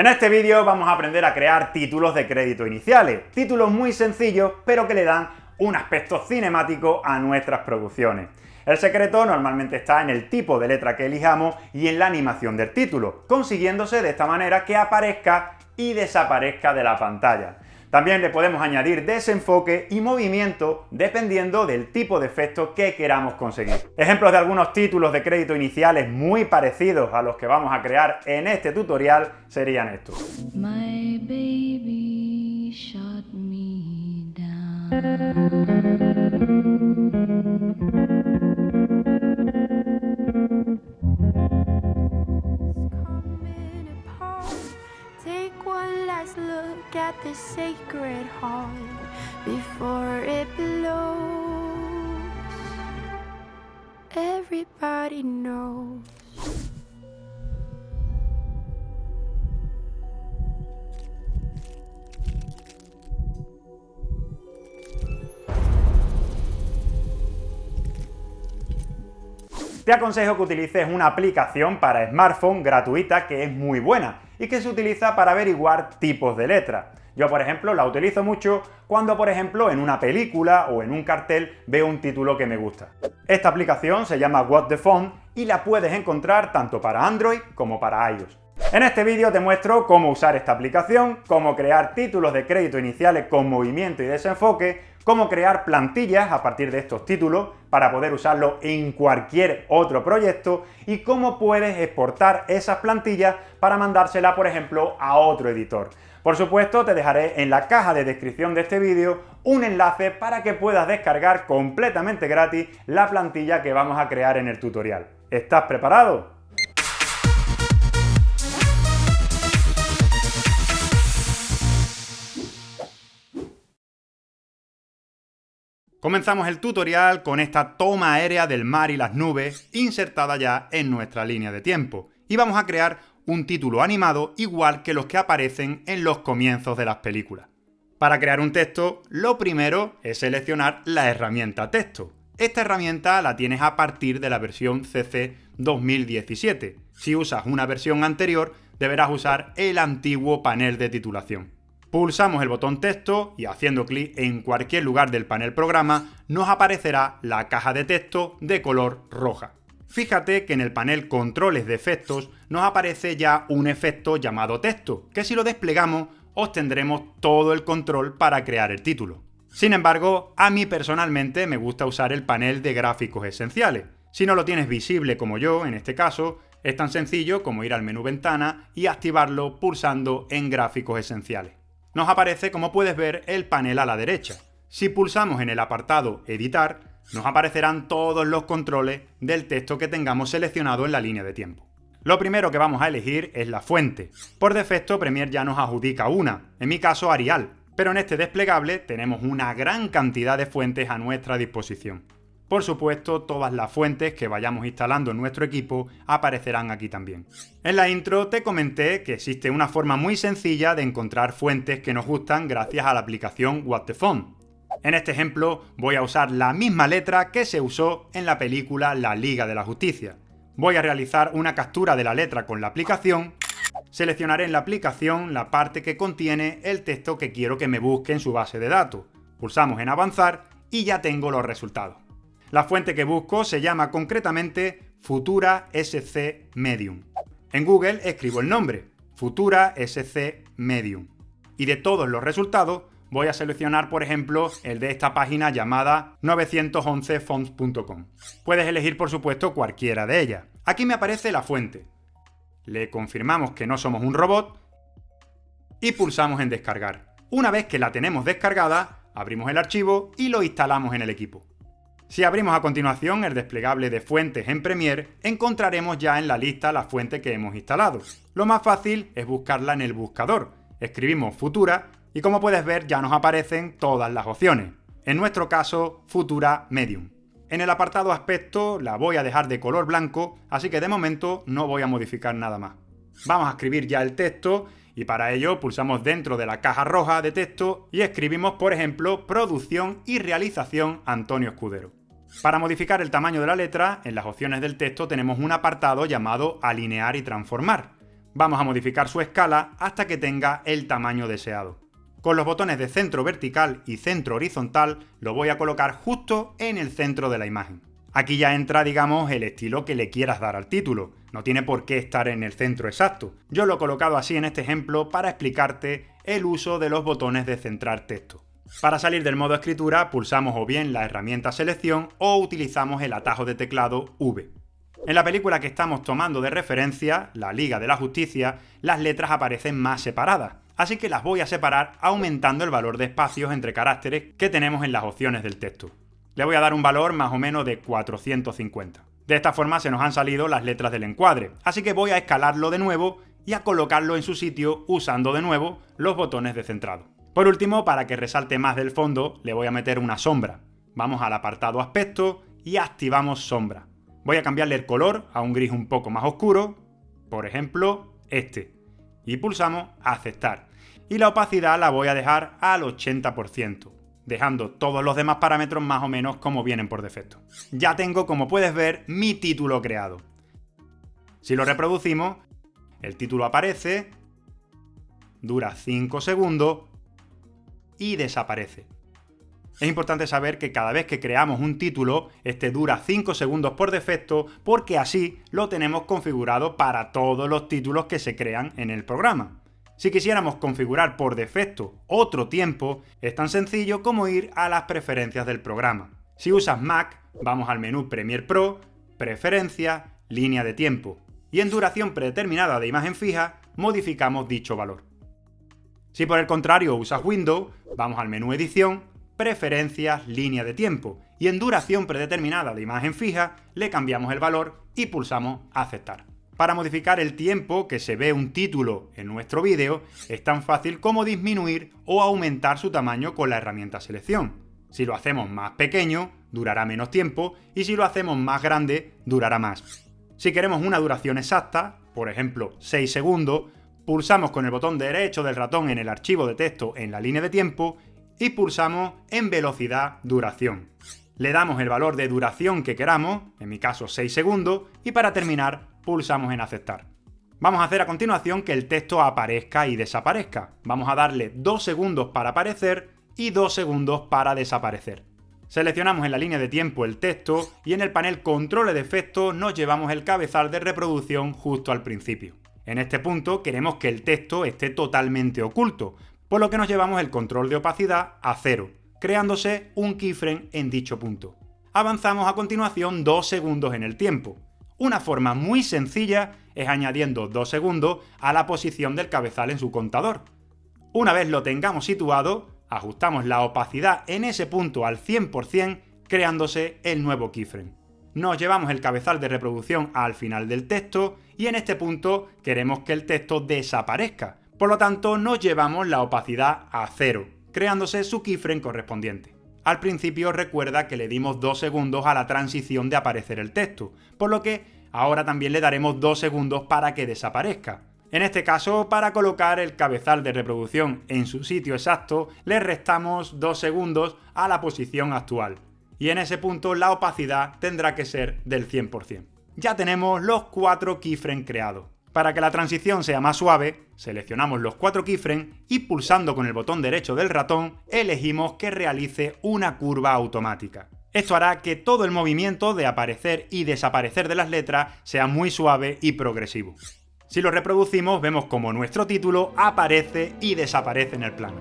En este vídeo vamos a aprender a crear títulos de crédito iniciales, títulos muy sencillos pero que le dan un aspecto cinemático a nuestras producciones. El secreto normalmente está en el tipo de letra que elijamos y en la animación del título, consiguiéndose de esta manera que aparezca y desaparezca de la pantalla. También le podemos añadir desenfoque y movimiento dependiendo del tipo de efecto que queramos conseguir. Ejemplos de algunos títulos de crédito iniciales muy parecidos a los que vamos a crear en este tutorial serían estos. My baby shut me down. Take one last look at the sacred heart before it blows. Everybody knows. Te aconsejo que utilices una aplicación para smartphone gratuita que es muy buena y que se utiliza para averiguar tipos de letras. Yo, por ejemplo, la utilizo mucho cuando, por ejemplo, en una película o en un cartel veo un título que me gusta. Esta aplicación se llama What the Font y la puedes encontrar tanto para Android como para iOS. En este vídeo te muestro cómo usar esta aplicación, cómo crear títulos de crédito iniciales con movimiento y desenfoque, cómo crear plantillas a partir de estos títulos para poder usarlo en cualquier otro proyecto y cómo puedes exportar esas plantillas para mandársela, por ejemplo, a otro editor. Por supuesto, te dejaré en la caja de descripción de este vídeo un enlace para que puedas descargar completamente gratis la plantilla que vamos a crear en el tutorial. ¿Estás preparado? Comenzamos el tutorial con esta toma aérea del mar y las nubes insertada ya en nuestra línea de tiempo. Y vamos a crear un título animado igual que los que aparecen en los comienzos de las películas. Para crear un texto, lo primero es seleccionar la herramienta texto. Esta herramienta la tienes a partir de la versión CC 2017. Si usas una versión anterior, deberás usar el antiguo panel de titulación. Pulsamos el botón texto y haciendo clic en cualquier lugar del panel programa nos aparecerá la caja de texto de color roja. Fíjate que en el panel controles de efectos nos aparece ya un efecto llamado texto, que si lo desplegamos obtendremos todo el control para crear el título. Sin embargo, a mí personalmente me gusta usar el panel de gráficos esenciales. Si no lo tienes visible como yo, en este caso, es tan sencillo como ir al menú Ventana y activarlo pulsando en gráficos esenciales. Nos aparece, como puedes ver, el panel a la derecha. Si pulsamos en el apartado Editar, nos aparecerán todos los controles del texto que tengamos seleccionado en la línea de tiempo. Lo primero que vamos a elegir es la fuente. Por defecto, Premiere ya nos adjudica una, en mi caso Arial, pero en este desplegable tenemos una gran cantidad de fuentes a nuestra disposición. Por supuesto, todas las fuentes que vayamos instalando en nuestro equipo aparecerán aquí también. En la intro te comenté que existe una forma muy sencilla de encontrar fuentes que nos gustan gracias a la aplicación What the Font. En este ejemplo voy a usar la misma letra que se usó en la película La Liga de la Justicia. Voy a realizar una captura de la letra con la aplicación, seleccionaré en la aplicación la parte que contiene el texto que quiero que me busque en su base de datos. Pulsamos en Avanzar y ya tengo los resultados. La fuente que busco se llama concretamente Futura SC Medium. En Google escribo el nombre, Futura SC Medium. Y de todos los resultados voy a seleccionar, por ejemplo, el de esta página llamada 911fonts.com. Puedes elegir, por supuesto, cualquiera de ellas. Aquí me aparece la fuente. Le confirmamos que no somos un robot y pulsamos en Descargar. Una vez que la tenemos descargada, abrimos el archivo y lo instalamos en el equipo. Si abrimos a continuación el desplegable de fuentes en Premiere, encontraremos ya en la lista la fuente que hemos instalado. Lo más fácil es buscarla en el buscador. Escribimos Futura y como puedes ver ya nos aparecen todas las opciones. En nuestro caso, Futura Medium. En el apartado Aspecto la voy a dejar de color blanco, así que de momento no voy a modificar nada más. Vamos a escribir ya el texto y para ello pulsamos dentro de la caja roja de texto y escribimos, por ejemplo, Producción y Realización Antonio Escudero. Para modificar el tamaño de la letra, en las opciones del texto tenemos un apartado llamado Alinear y Transformar. Vamos a modificar su escala hasta que tenga el tamaño deseado. Con los botones de centro vertical y centro horizontal lo voy a colocar justo en el centro de la imagen. Aquí ya entra, digamos, el estilo que le quieras dar al título. No tiene por qué estar en el centro exacto. Yo lo he colocado así en este ejemplo para explicarte el uso de los botones de centrar texto. Para salir del modo escritura pulsamos o bien la herramienta selección o utilizamos el atajo de teclado V. En la película que estamos tomando de referencia, La Liga de la Justicia, las letras aparecen más separadas, así que las voy a separar aumentando el valor de espacios entre caracteres que tenemos en las opciones del texto. Le voy a dar un valor más o menos de 450. De esta forma se nos han salido las letras del encuadre, así que voy a escalarlo de nuevo y a colocarlo en su sitio usando de nuevo los botones de centrado. Por último, para que resalte más del fondo, le voy a meter una sombra. Vamos al apartado aspecto y activamos sombra. Voy a cambiarle el color a un gris un poco más oscuro, por ejemplo, este. Y pulsamos aceptar. Y la opacidad la voy a dejar al 80%, dejando todos los demás parámetros más o menos como vienen por defecto. Ya tengo, como puedes ver, mi título creado. Si lo reproducimos, el título aparece, dura 5 segundos y desaparece. Es importante saber que cada vez que creamos un título, este dura 5 segundos por defecto porque así lo tenemos configurado para todos los títulos que se crean en el programa. Si quisiéramos configurar por defecto otro tiempo, es tan sencillo como ir a las preferencias del programa. Si usas Mac, vamos al menú Premiere Pro, Preferencias, Línea de tiempo, y en duración predeterminada de imagen fija, modificamos dicho valor. Si por el contrario usas Windows, vamos al menú Edición, Preferencias, Línea de tiempo, y en duración predeterminada de imagen fija, le cambiamos el valor y pulsamos Aceptar. Para modificar el tiempo que se ve un título en nuestro vídeo, es tan fácil como disminuir o aumentar su tamaño con la herramienta selección. Si lo hacemos más pequeño, durará menos tiempo, y si lo hacemos más grande, durará más. Si queremos una duración exacta, por ejemplo 6 segundos, pulsamos con el botón derecho del ratón en el archivo de texto en la línea de tiempo y pulsamos en velocidad duración. Le damos el valor de duración que queramos, en mi caso 6 segundos, y para terminar pulsamos en aceptar. Vamos a hacer a continuación que el texto aparezca y desaparezca. Vamos a darle 2 segundos para aparecer y 2 segundos para desaparecer. Seleccionamos en la línea de tiempo el texto y en el panel Controles de efectos nos llevamos el cabezal de reproducción justo al principio. En este punto queremos que el texto esté totalmente oculto, por lo que nos llevamos el control de opacidad a 0, creándose un keyframe en dicho punto. Avanzamos a continuación 2 segundos en el tiempo. Una forma muy sencilla es añadiendo 2 segundos a la posición del cabezal en su contador. Una vez lo tengamos situado, ajustamos la opacidad en ese punto al 100%, creándose el nuevo keyframe. Nos llevamos el cabezal de reproducción al final del texto y en este punto queremos que el texto desaparezca. Por lo tanto, nos llevamos la opacidad a 0, creándose su keyframe correspondiente. Al principio recuerda que le dimos 2 segundos a la transición de aparecer el texto, por lo que ahora también le daremos 2 segundos para que desaparezca. En este caso, para colocar el cabezal de reproducción en su sitio exacto, le restamos 2 segundos a la posición actual. Y en ese punto la opacidad tendrá que ser del 100%. Ya tenemos los 4 keyframes creados. Para que la transición sea más suave, seleccionamos los 4 keyframes y pulsando con el botón derecho del ratón, elegimos que realice una curva automática. Esto hará que todo el movimiento de aparecer y desaparecer de las letras sea muy suave y progresivo. Si lo reproducimos, vemos como nuestro título aparece y desaparece en el plano.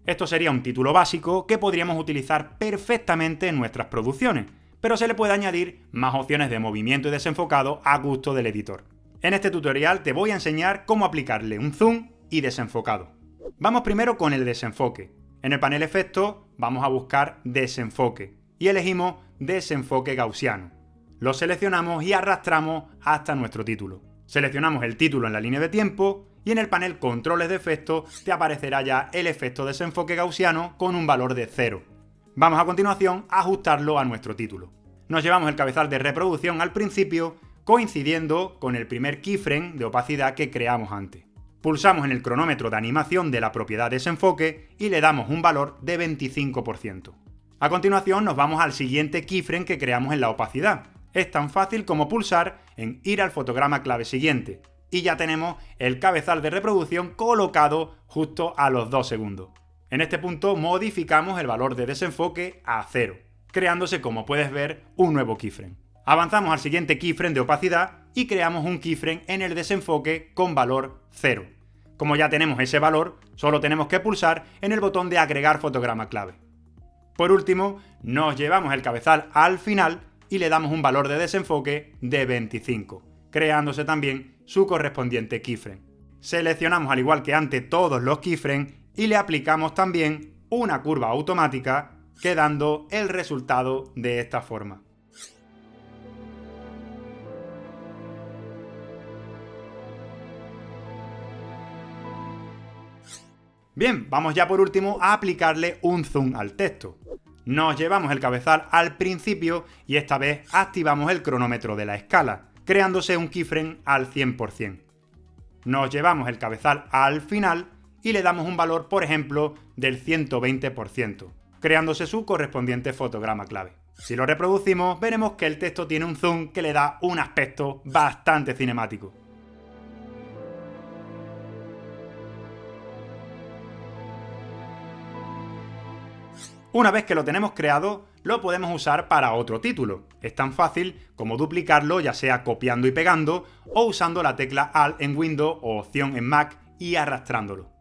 Esto sería un título básico que podríamos utilizar perfectamente en nuestras producciones, pero se le puede añadir más opciones de movimiento y desenfocado a gusto del editor. En este tutorial te voy a enseñar cómo aplicarle un zoom y desenfocado. Vamos primero con el desenfoque. En el panel Efectos vamos a buscar Desenfoque y elegimos Desenfoque Gaussiano. Lo seleccionamos y arrastramos hasta nuestro título. Seleccionamos el título en la línea de tiempo y en el panel Controles de efectos te aparecerá ya el efecto desenfoque gaussiano con un valor de 0. Vamos a continuación a ajustarlo a nuestro título. Nos llevamos el cabezal de reproducción al principio, coincidiendo con el primer keyframe de opacidad que creamos antes. Pulsamos en el cronómetro de animación de la propiedad desenfoque y le damos un valor de 25%. A continuación nos vamos al siguiente keyframe que creamos en la opacidad, Es tan fácil como pulsar en ir al fotograma clave siguiente, y ya tenemos el cabezal de reproducción colocado justo a los 2 segundos. En este punto modificamos el valor de desenfoque a 0, creándose, como puedes ver, un nuevo keyframe. Avanzamos al siguiente keyframe de opacidad y creamos un keyframe en el desenfoque con valor 0. Como ya tenemos ese valor, solo tenemos que pulsar en el botón de agregar fotograma clave. Por último, nos llevamos el cabezal al final y le damos un valor de desenfoque de 25, creándose también su correspondiente keyframe. Seleccionamos al igual que antes todos los keyframes y le aplicamos también una curva automática, quedando el resultado de esta forma. Bien, vamos ya por último a aplicarle un zoom al texto. Nos llevamos el cabezal al principio y esta vez activamos el cronómetro de la escala, creándose un keyframe al 100%. Nos llevamos el cabezal al final y le damos un valor, por ejemplo, del 120%, creándose su correspondiente fotograma clave. Si lo reproducimos, veremos que el texto tiene un zoom que le da un aspecto bastante cinemático. Una vez que lo tenemos creado, lo podemos usar para otro título. Es tan fácil como duplicarlo, ya sea copiando y pegando, o usando la tecla Alt en Windows o Opción en Mac y arrastrándolo.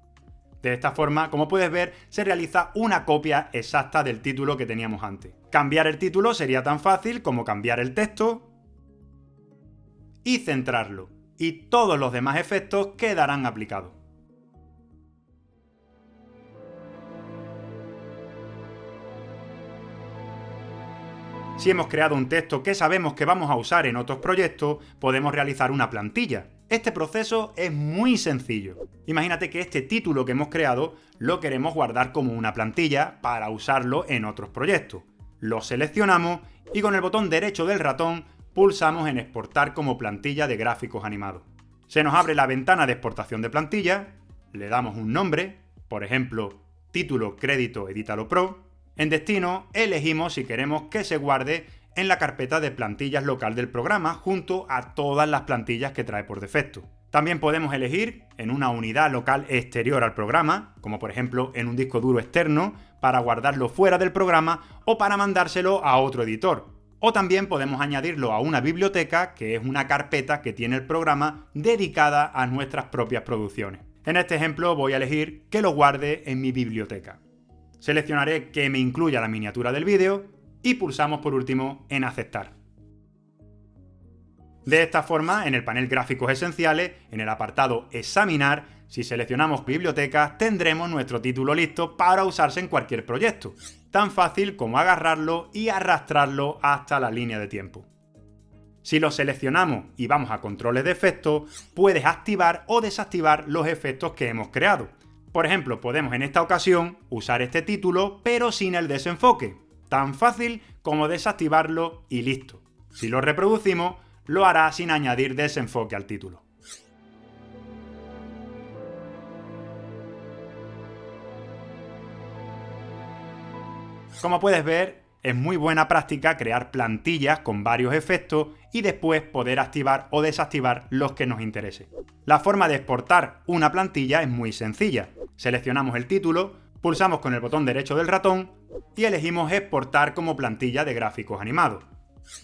De esta forma, como puedes ver, se realiza una copia exacta del título que teníamos antes. Cambiar el título sería tan fácil como cambiar el texto y centrarlo, y todos los demás efectos quedarán aplicados. Si hemos creado un texto que sabemos que vamos a usar en otros proyectos, podemos realizar una plantilla. Este proceso es muy sencillo. Imagínate que este título que hemos creado lo queremos guardar como una plantilla para usarlo en otros proyectos. Lo seleccionamos y con el botón derecho del ratón pulsamos en exportar como plantilla de gráficos animados. Se nos abre la ventana de exportación de plantilla, le damos un nombre, por ejemplo, título crédito Edítalo Pro. En destino, elegimos si queremos que se guarde en la carpeta de plantillas local del programa junto a todas las plantillas que trae por defecto. También podemos elegir en una unidad local exterior al programa, como por ejemplo en un disco duro externo, para guardarlo fuera del programa o para mandárselo a otro editor. O también podemos añadirlo a una biblioteca, que es una carpeta que tiene el programa dedicada a nuestras propias producciones. En este ejemplo voy a elegir que lo guarde en mi biblioteca. Seleccionaré que me incluya la miniatura del vídeo y pulsamos por último en aceptar. De esta forma, en el panel Gráficos Esenciales, en el apartado Examinar, si seleccionamos Bibliotecas, tendremos nuestro título listo para usarse en cualquier proyecto. Tan fácil como agarrarlo y arrastrarlo hasta la línea de tiempo. Si lo seleccionamos y vamos a controles de efectos, puedes activar o desactivar los efectos que hemos creado. Por ejemplo, podemos en esta ocasión usar este título, pero sin el desenfoque. Tan fácil como desactivarlo y listo. Si lo reproducimos, lo hará sin añadir desenfoque al título. Como puedes ver, es muy buena práctica crear plantillas con varios efectos y después poder activar o desactivar los que nos interese. La forma de exportar una plantilla es muy sencilla. Seleccionamos el título, pulsamos con el botón derecho del ratón y elegimos exportar como plantilla de gráficos animados.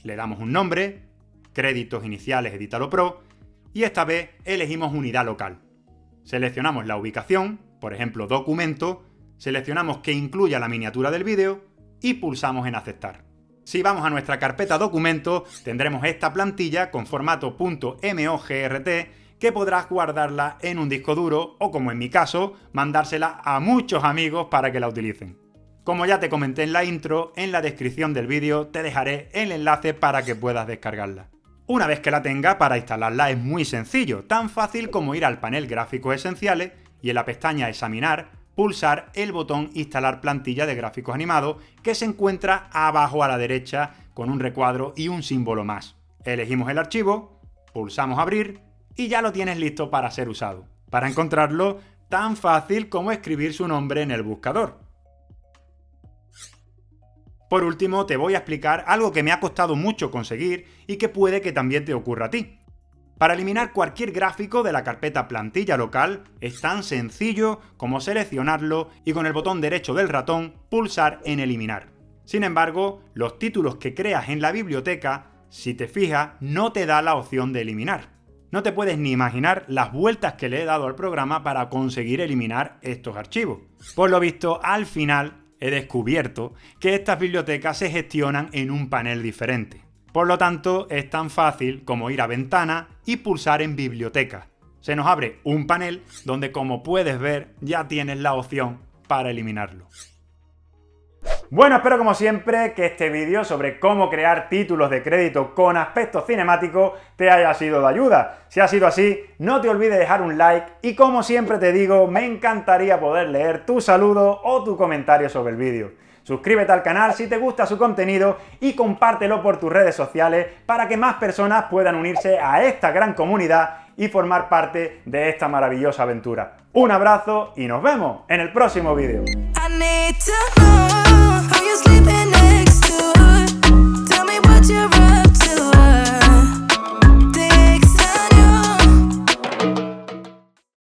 Le damos un nombre, créditos iniciales Edítalo Pro, y esta vez elegimos unidad local. Seleccionamos la ubicación, por ejemplo documento, seleccionamos que incluya la miniatura del vídeo y pulsamos en aceptar. Si vamos a nuestra carpeta documentos, tendremos esta plantilla con formato .mojrt que podrás guardarla en un disco duro o, como en mi caso, mandársela a muchos amigos para que la utilicen. Como ya te comenté en la intro, en la descripción del vídeo te dejaré el enlace para que puedas descargarla. Una vez que la tengas, para instalarla es muy sencillo, tan fácil como ir al panel Gráficos Esenciales y en la pestaña Examinar, pulsar el botón Instalar plantilla de gráficos animados, que se encuentra abajo a la derecha con un recuadro y un símbolo más. Elegimos el archivo, pulsamos Abrir y ya lo tienes listo para ser usado. Para encontrarlo, tan fácil como escribir su nombre en el buscador. Por último, te voy a explicar algo que me ha costado mucho conseguir y que puede que también te ocurra a ti. Para eliminar cualquier gráfico de la carpeta plantilla local es tan sencillo como seleccionarlo y con el botón derecho del ratón pulsar en eliminar. Sin embargo, los títulos que creas en la biblioteca, si te fijas, no te da la opción de eliminar. No te puedes ni imaginar las vueltas que le he dado al programa para conseguir eliminar estos archivos. Por lo visto, al final he descubierto que estas bibliotecas se gestionan en un panel diferente. Por lo tanto, es tan fácil como ir a Ventana y pulsar en Biblioteca. Se nos abre un panel donde, como puedes ver, ya tienes la opción para eliminarlo. Bueno, espero como siempre que este vídeo sobre cómo crear títulos de crédito con aspecto cinemático te haya sido de ayuda. Si ha sido así, no te olvides dejar un like y como siempre te digo, me encantaría poder leer tu saludo o tu comentario sobre el vídeo. Suscríbete al canal si te gusta su contenido y compártelo por tus redes sociales para que más personas puedan unirse a esta gran comunidad y formar parte de esta maravillosa aventura. Un abrazo y nos vemos en el próximo vídeo.